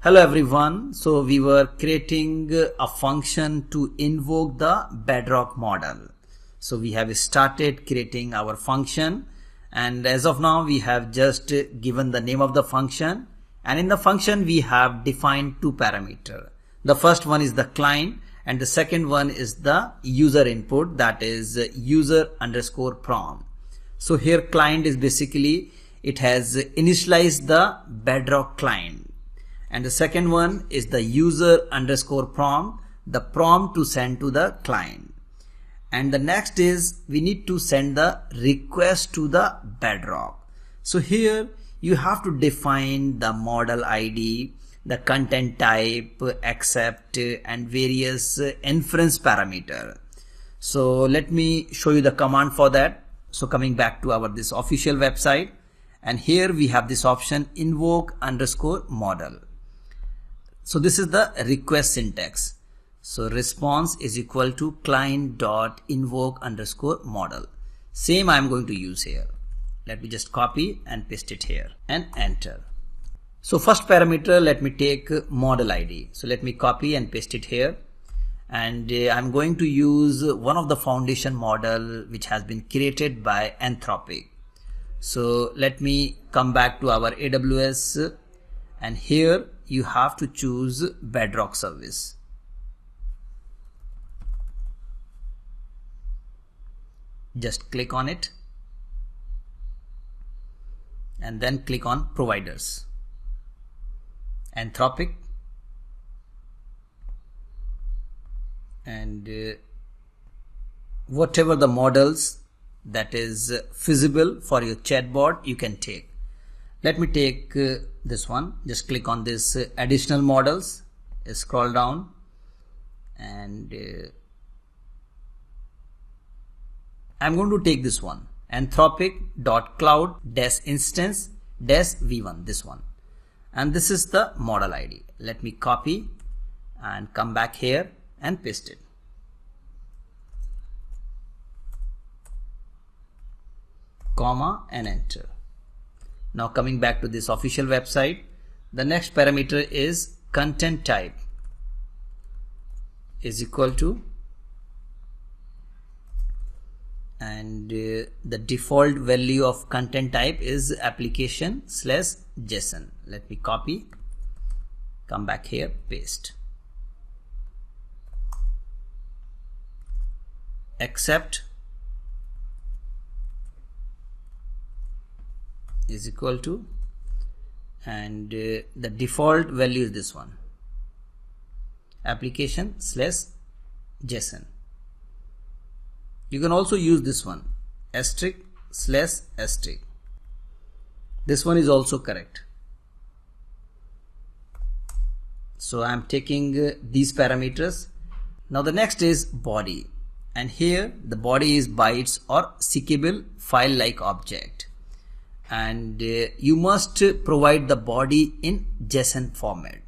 Hello everyone. So we were creating a function to invoke the Bedrock model. So we have started creating our function, and as of now we have just given the name of the function, and in the function we have defined two parameters. The first one is the client and the second one is the user input, that is user underscore prompt. So here client is basically it has initialized the Bedrock client. And the second one is the user underscore prompt, the prompt to send to the client. And the next is we need to send the request to the Bedrock. So here you have to define the model ID, the content type, accept, and various inference parameter. So let me show you the command for that. So coming back to our this official website, and here we have this option invoke underscore model. So this is the request syntax. So response is equal to client dot invoke underscore model. Same I am going to use here. Let me just copy and paste it here and enter. So first parameter, let me take model ID. So let me copy and paste it here. And I'm going to use one of the foundation model which has been created by Anthropic. So let me come back to our AWS, and here you have to choose Bedrock service. Just click on it and then click on providers. Anthropic, and whatever the models that is feasible for your chatbot you can take. Let me take this one. Just click on this additional models, scroll down, and I'm going to take this one, Anthropic.cloud-instance-v1, this one, and this is the model ID. Let me copy and come back here and paste it. Comma and enter. Now coming back to this official website, the next parameter is content type is equal to, and the default value of content type is application/JSON. Let me copy, come back here, paste. Accept is equal to, and the default value is this one, application/JSON. You can also use this one, */*. This one is also correct. So I am taking these parameters. Now the next is body, and here the body is bytes or seekable file like object, and you must provide the body in JSON format.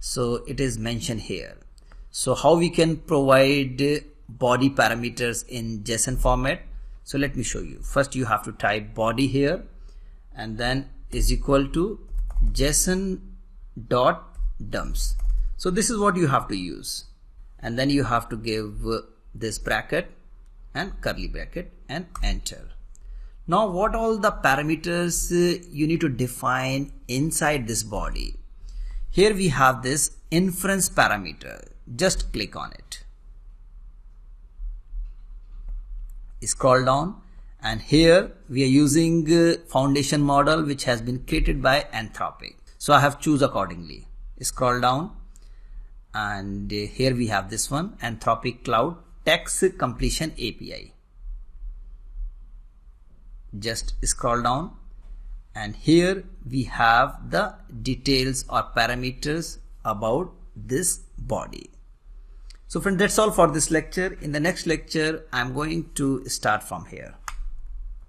So it is mentioned here. So how we can provide body parameters in JSON format? So let me show you. First you have to type body here, and then is equal to JSON.dumps. So this is what you have to use, and then you have to give this bracket and curly bracket and enter. Now what all the parameters you need to define inside this body? Here we have this inference parameter. Just click on it. Scroll down, and here we are using foundation model which has been created by Anthropic. So I have choose accordingly. Scroll down, and here we have this one, Anthropic Cloud Text Completion API. Just scroll down, and here we have the details or parameters about this body. So friends, that's all for this lecture. In the next lecture, I'm going to start from here.